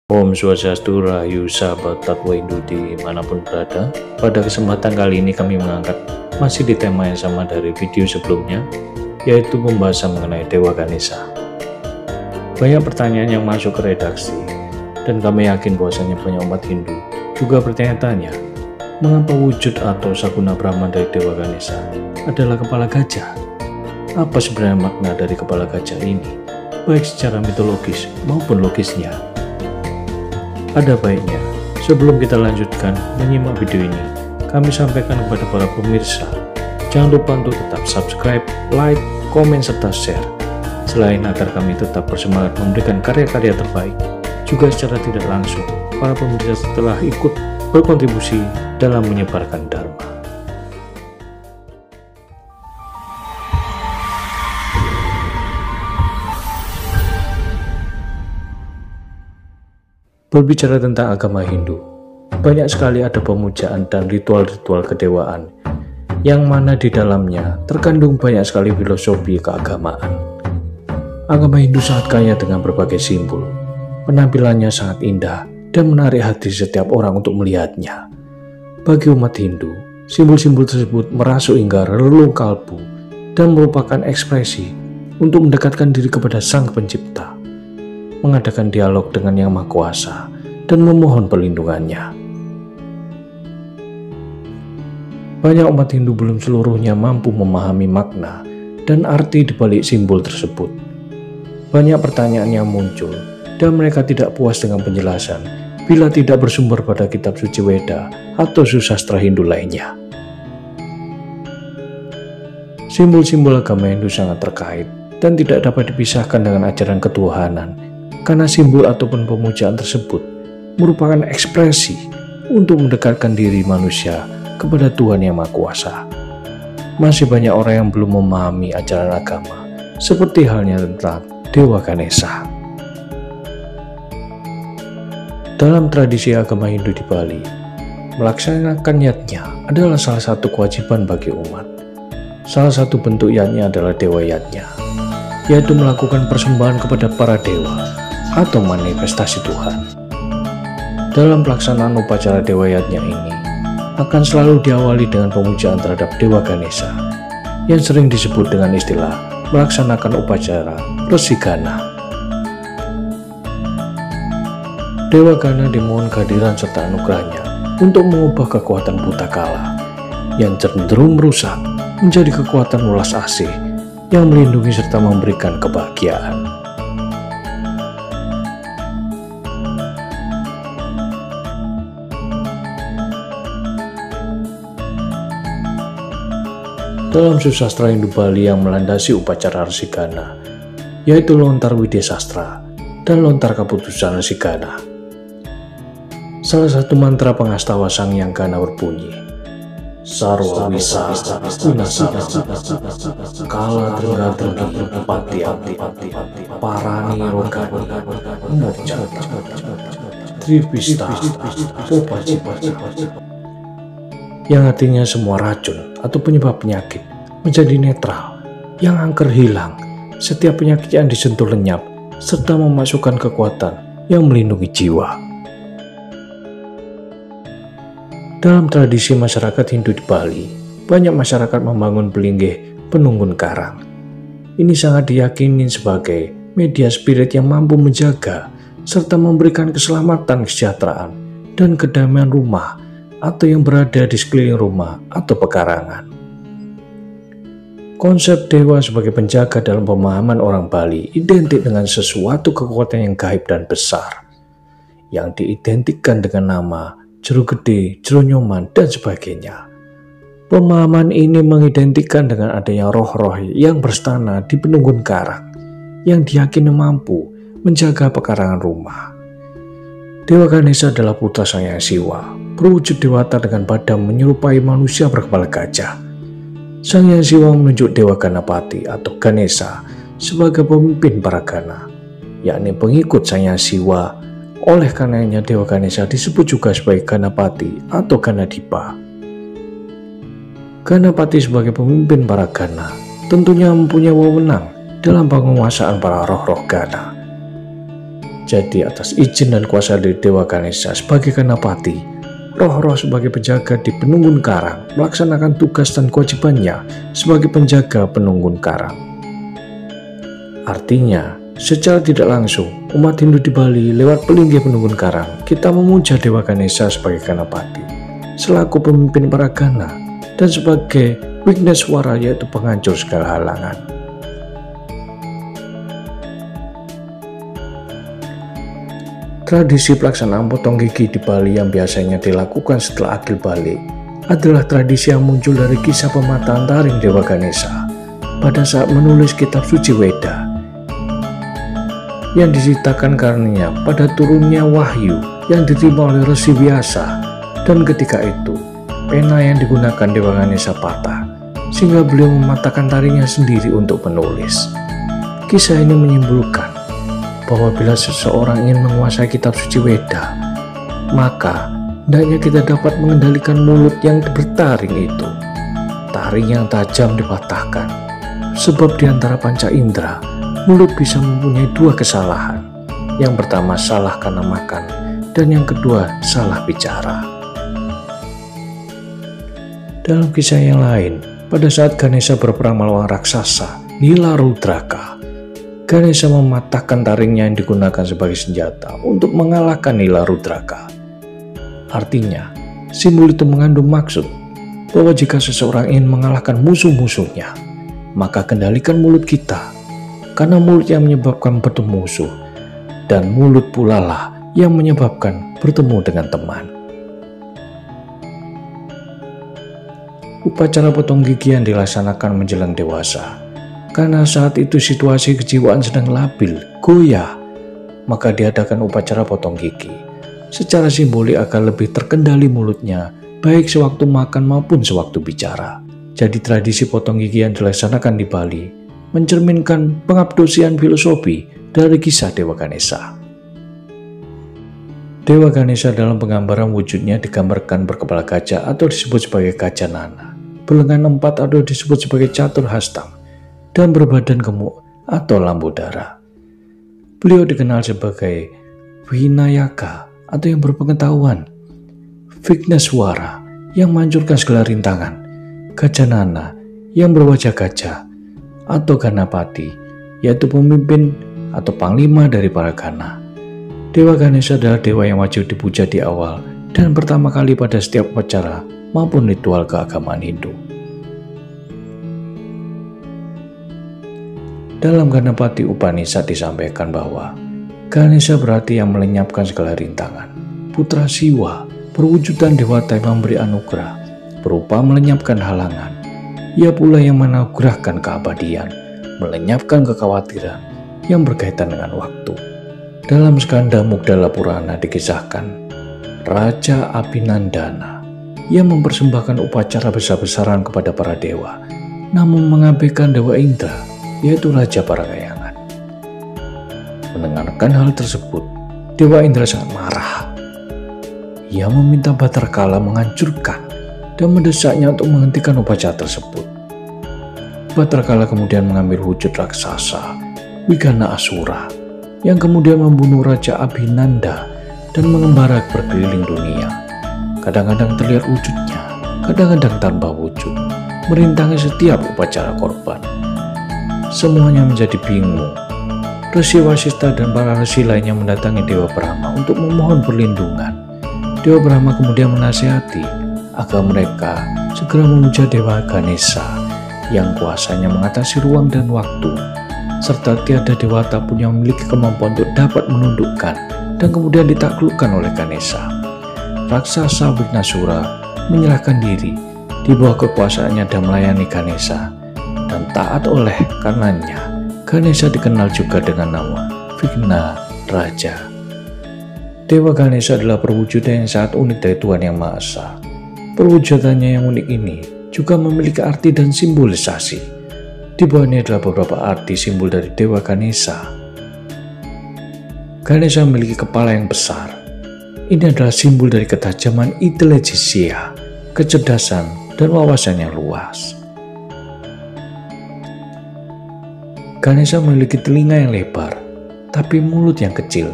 Om Swastiastu, Rahayu, sahabat Tatwa Hindu dimanapun berada. Pada kesempatan kali ini kami mengangkat masih di tema yang sama dari video sebelumnya, yaitu pembahasan mengenai Dewa Ganesha. Banyak pertanyaan yang masuk ke redaksi, dan kami yakin bahwasanya banyak umat Hindu juga bertanya-tanya, mengapa wujud atau Saguna Brahman dari Dewa Ganesha adalah kepala gajah? Apa sebenarnya makna dari kepala gajah ini, baik secara mitologis maupun logisnya? Ada baiknya, sebelum kita lanjutkan menyimak video ini, kami sampaikan kepada para pemirsa, jangan lupa untuk tetap subscribe, like, komen, serta share. Selain agar kami tetap bersemangat memberikan karya-karya terbaik, juga secara tidak langsung, para pemirsa telah ikut berkontribusi dalam menyebarkan Dharma. Berbicara tentang agama Hindu, banyak sekali ada pemujaan dan ritual-ritual kedewaan, yang mana di dalamnya terkandung banyak sekali filosofi keagamaan. Agama Hindu sangat kaya dengan berbagai simbol, penampilannya sangat indah dan menarik hati setiap orang untuk melihatnya. Bagi umat Hindu, simbol-simbol tersebut merasuk hingga relung kalbu dan merupakan ekspresi untuk mendekatkan diri kepada Sang Pencipta, mengadakan dialog dengan Yang Maha Kuasa, dan memohon perlindungannya. Banyak umat Hindu belum seluruhnya mampu memahami makna dan arti di balik simbol tersebut. Banyak pertanyaan yang muncul, dan mereka tidak puas dengan penjelasan bila tidak bersumber pada kitab suci Weda atau susastra Hindu lainnya. Simbol-simbol agama Hindu sangat terkait dan tidak dapat dipisahkan dengan ajaran ketuhanan, karena simbol ataupun pemujaan tersebut merupakan ekspresi untuk mendekatkan diri manusia kepada Tuhan Yang Maha Kuasa. Masih banyak orang yang belum memahami ajaran agama, seperti halnya tentang Dewa Ganesha. Dalam tradisi agama Hindu di Bali, melaksanakan yatnya adalah salah satu kewajiban bagi umat. Salah satu bentuk yatnya adalah Dewa Yatnya, yaitu melakukan persembahan kepada para dewa atau manifestasi Tuhan. Dalam pelaksanaan upacara Dewa Yatnya ini akan selalu diawali dengan pemujaan terhadap Dewa Ganesha, yang sering disebut dengan istilah melaksanakan upacara Resi Gana. Dewa Gana dimohon kehadiran serta anugerahnya untuk mengubah kekuatan buta kala yang cenderung merusak menjadi kekuatan welas asih yang melindungi serta memberikan kebahagiaan. Dalam susastra Hindu Bali yang melandasi upacara Resi Gana, yaitu lontar Widya Sastra dan lontar keputusan Resi Gana, salah satu mantra pengastawa Sang Yang Gana berbunyi, Sarwa Wisa Gunasana Kala Trengga Patya Parani Rogani Murja Tripista Popaci, yang artinya semua racun atau penyebab penyakit menjadi netral, yang angker hilang, setiap penyakit yang disentuh lenyap, serta memasukkan kekuatan yang melindungi jiwa. Dalam tradisi masyarakat Hindu di Bali, banyak masyarakat membangun pelinggih penunggun karang. Ini sangat diyakini sebagai media spirit yang mampu menjaga serta memberikan keselamatan, kesejahteraan, dan kedamaian rumah atau yang berada di sekeliling rumah atau pekarangan. Konsep dewa sebagai penjaga dalam pemahaman orang Bali identik dengan sesuatu kekuatan yang gaib dan besar, yang diidentikan dengan nama Jero Gede, Jero Nyoman, dan sebagainya. Pemahaman ini mengidentikan dengan adanya roh-roh yang berstana di penunggun karang, yang diyakini mampu menjaga pekarangan rumah. Dewa Ganesha adalah putra Sang Hyang Siwa, berwujud dewata dengan badan menyerupai manusia berkepala gajah. Sang Hyang Siwa menunjuk Dewa Ganapati atau Ganesha sebagai pemimpin para Gana, yakni pengikut Sang Hyang Siwa. Oleh karenanya Dewa Ganesha disebut juga sebagai Ganapati atau Ganadipa. Ganapati sebagai pemimpin para Gana tentunya mempunyai wewenang dalam penguasaan para roh-roh Gana. Jadi atas izin dan kuasa dari Dewa Ganesha sebagai Ganapati, roh-roh sebagai penjaga di Penunggun Karang melaksanakan tugas dan kewajibannya sebagai penjaga Penunggun Karang. Artinya, secara tidak langsung, umat Hindu di Bali lewat pelinggih Penunggun Karang, kita memuja Dewa Ganesha sebagai Ganapati, selaku pemimpin para Gana, dan sebagai Wigneswara yaitu penghancur segala halangan. Tradisi pelaksanaan potong gigi di Bali yang biasanya dilakukan setelah akil balik adalah tradisi yang muncul dari kisah pemataan taring Dewa Ganesha pada saat menulis kitab suci Weda yang diceritakan karenanya pada turunnya wahyu yang diterima oleh Resi Vyasa, dan ketika itu pena yang digunakan Dewa Ganesha patah sehingga beliau mematahkan taringnya sendiri untuk menulis. Kisah ini menyimpulkan bahwa bila seseorang ingin menguasai kitab suci Weda, maka hendaknya kita dapat mengendalikan mulut yang bertaring itu. Taring yang tajam dipatahkan, sebab di antara panca indera, mulut bisa mempunyai dua kesalahan. Yang pertama salah karena makan, dan yang kedua salah bicara. Dalam kisah yang lain, pada saat Ganesha berperang melawan raksasa Nilarudraka, Ganesha mematahkan taringnya yang digunakan sebagai senjata untuk mengalahkan Nilarudraka. Artinya, simbol itu mengandung maksud bahwa jika seseorang ingin mengalahkan musuh-musuhnya, maka kendalikan mulut kita, karena mulut yang menyebabkan bertemu musuh, dan mulut pula lah yang menyebabkan bertemu dengan teman. Upacara potong gigi yang dilaksanakan menjelang dewasa, karena saat itu situasi kejiwaan sedang labil, goyah, maka diadakan upacara potong gigi. Secara simbolik agar lebih terkendali mulutnya, baik sewaktu makan maupun sewaktu bicara. Jadi tradisi potong gigi yang dilaksanakan di Bali mencerminkan pengabdosian filosofi dari kisah Dewa Ganesha. Dewa Ganesha dalam penggambaran wujudnya digambarkan berkepala gajah atau disebut sebagai Gajanana, berlengan 4 atau disebut sebagai Catur Hastang, dan berbadan gemuk atau Lambudara. Beliau dikenal sebagai Vinayaka atau yang berpengetahuan, Wigneswara yang menghancurkan segala rintangan, Gajanana yang berwajah gajah, atau Ganapati yaitu pemimpin atau panglima dari para Gana. Dewa Ganesha adalah dewa yang wajib dipuja di awal dan pertama kali pada setiap upacara maupun ritual keagamaan Hindu. Dalam Ganapati Upanishad disampaikan bahwa Ganesha berarti yang melenyapkan segala rintangan. Putra Siwa perwujudan dewata yang memberi anugerah berupa melenyapkan halangan. Ia pula yang menagrahkan keabadian, melenyapkan kekhawatiran yang berkaitan dengan waktu. Dalam Skanda Mugdala Purana dikisahkan Raja Abhinandana yang mempersembahkan upacara besar-besaran kepada para dewa, namun mengabaikan Dewa Indra yaitu Raja Parakayangan. Mendengarkan hal tersebut, Dewa Indra sangat marah. Ia meminta Bhatrakala menghancurkan dan mendesaknya untuk menghentikan upacara tersebut. Bhatrakala kemudian mengambil wujud raksasa Wigana Asura yang kemudian membunuh Raja Abhinanda dan mengembara berkeliling dunia. Kadang-kadang terlihat wujudnya, kadang-kadang tanpa wujud, merintangi setiap upacara korban. Semuanya menjadi bingung. Resi Wasista dan para resi lainnya mendatangi Dewa Brahma untuk memohon perlindungan. Dewa Brahma kemudian menasihati agar mereka segera memuja Dewa Ganesha yang kuasanya mengatasi ruang dan waktu, serta tiada dewata pun yang memiliki kemampuan untuk dapat menundukkan dan kemudian ditaklukkan oleh Ganesha. Raksasa Wignasura menyerahkan diri di bawah kekuasaannya dan melayani Ganesha, dan taat oleh karenanya Ganesha dikenal juga dengan nama Vigna Raja. Dewa Ganesha adalah perwujudan yang sangat unik dari Tuhan Yang Maha Esa. Perwujudannya yang unik ini juga memiliki arti dan simbolisasi. Di bawah ini adalah beberapa arti simbol dari Dewa Ganesha. Ganesha memiliki kepala yang besar. Ini adalah simbol dari ketajaman intelijensia, kecerdasan, dan wawasan yang luas. Ganesha memiliki telinga yang lebar, tapi mulut yang kecil,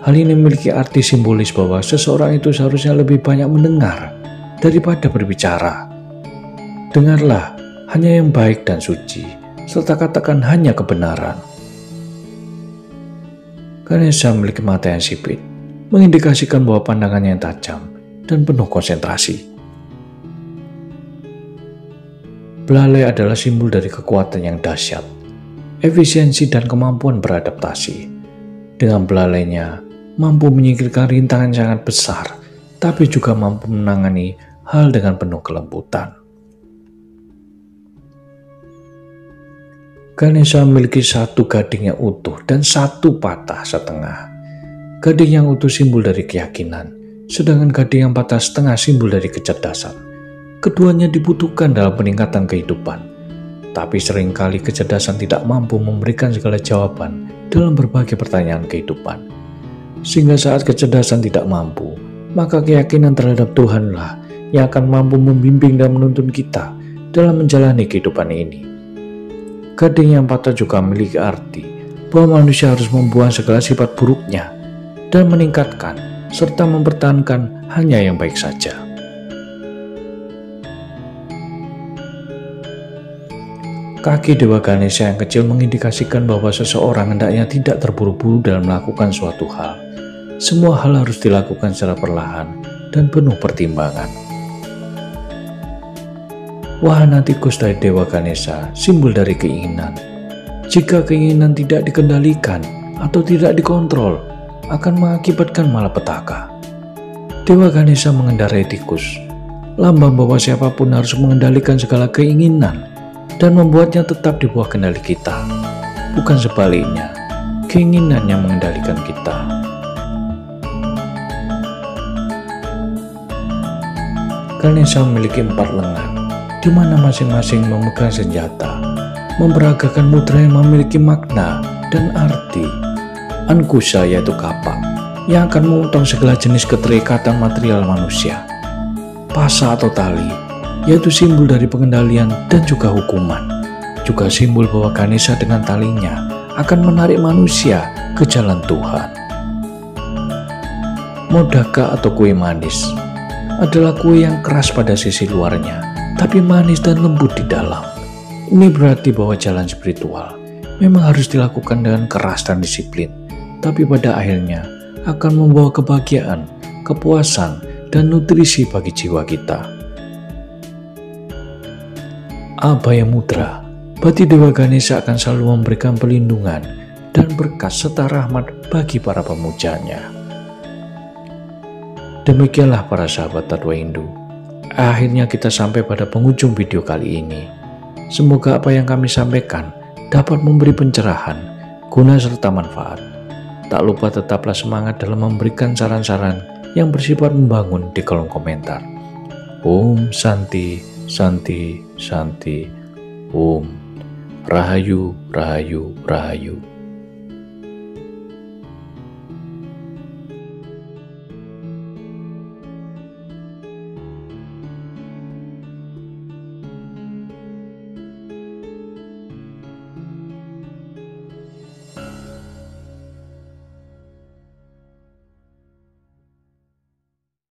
Hal ini memiliki arti simbolis bahwa seseorang itu seharusnya lebih banyak mendengar daripada berbicara. Dengarlah hanya yang baik dan suci, serta katakan hanya kebenaran. Ganesha memiliki mata yang sipit, mengindikasikan bahwa pandangannya yang tajam dan penuh konsentrasi. Belalai adalah simbol dari kekuatan yang dahsyat, efisiensi dan kemampuan beradaptasi. Dengan belalainya, mampu menyingkirkan rintangan sangat besar, tapi juga mampu menangani hal dengan penuh kelembutan. Ganesha memiliki satu gading yang utuh dan satu patah setengah. Gading yang utuh simbol dari keyakinan, sedangkan gading yang patah setengah simbol dari kecerdasan. Keduanya dibutuhkan dalam peningkatan kehidupan, tapi seringkali kecerdasan tidak mampu memberikan segala jawaban dalam berbagai pertanyaan kehidupan. Sehingga saat kecerdasan tidak mampu, maka keyakinan terhadap Tuhanlah yang akan mampu membimbing dan menuntun kita dalam menjalani kehidupan ini. Gading yang patah juga memiliki arti bahwa manusia harus membuang segala sifat buruknya dan meningkatkan serta mempertahankan hanya yang baik saja. Kaki Dewa Ganesha yang kecil mengindikasikan bahwa seseorang hendaknya tidak terburu-buru dalam melakukan suatu hal. Semua hal harus dilakukan secara perlahan dan penuh pertimbangan. Wahana tikus dari Dewa Ganesha simbol dari keinginan. Jika keinginan tidak dikendalikan atau tidak dikontrol, akan mengakibatkan malapetaka. Dewa Ganesha mengendarai tikus, lambang bahwa siapapun harus mengendalikan segala keinginan dan membuatnya tetap di bawah kendali kita, bukan sebaliknya, keinginan yang mengendalikan kita. Ganesha memiliki 4 lengan, di mana masing-masing memegang senjata, memperagakan mudra yang memiliki makna dan arti. Ankusha yaitu kapak, yang akan memotong segala jenis keterikatan material manusia. Pasa atau tali, yaitu simbol dari pengendalian dan juga hukuman. Juga simbol bahwa Ganesha dengan talinya akan menarik manusia ke jalan Tuhan. Modaka atau kue manis adalah kue yang keras pada sisi luarnya, tapi manis dan lembut di dalam. Ini berarti bahwa jalan spiritual memang harus dilakukan dengan keras dan disiplin, tapi pada akhirnya akan membawa kebahagiaan, kepuasan, dan nutrisi bagi jiwa kita. Abhaya Mudra, berarti Dewa Ganesha akan selalu memberikan perlindungan dan berkat serta rahmat bagi para pemujanya. Demikianlah para sahabat Tatwa Hindu. Akhirnya kita sampai pada penghujung video kali ini. Semoga apa yang kami sampaikan dapat memberi pencerahan, guna serta manfaat. Tak lupa tetaplah semangat dalam memberikan saran-saran yang bersifat membangun di kolom komentar. Om Santi, Santi, Santi. Om Rahayu, Rahayu, Rahayu.